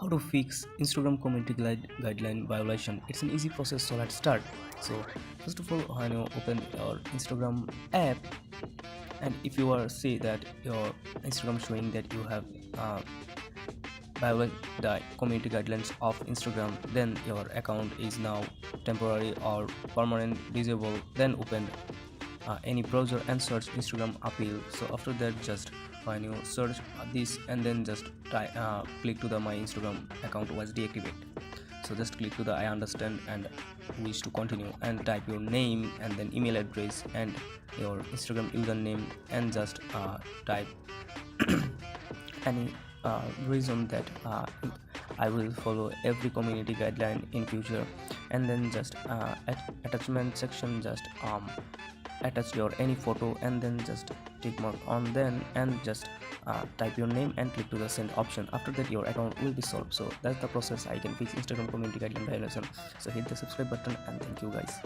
how to fix Instagram community guideline violation. It's an easy process, so let's start. So first of all, when you open your Instagram app, and if you are see that your Instagram showing that you have violate the community guidelines of Instagram, then your account is now temporary or permanent disabled, then open any browser and search Instagram appeal. So after that, just when you search this and then just click to the my Instagram account was deactivated. So just click to the I understand and wish to continue and type your name and then email address and your Instagram username and just type any reason that I will follow every community guideline in future, and then just attachment section, just attach your any photo and then just tick mark on then and just type your name and click to the send option. After that, your account will be solved. So that's the process I can fix Instagram community guideline violation. So hit the subscribe button and thank you guys.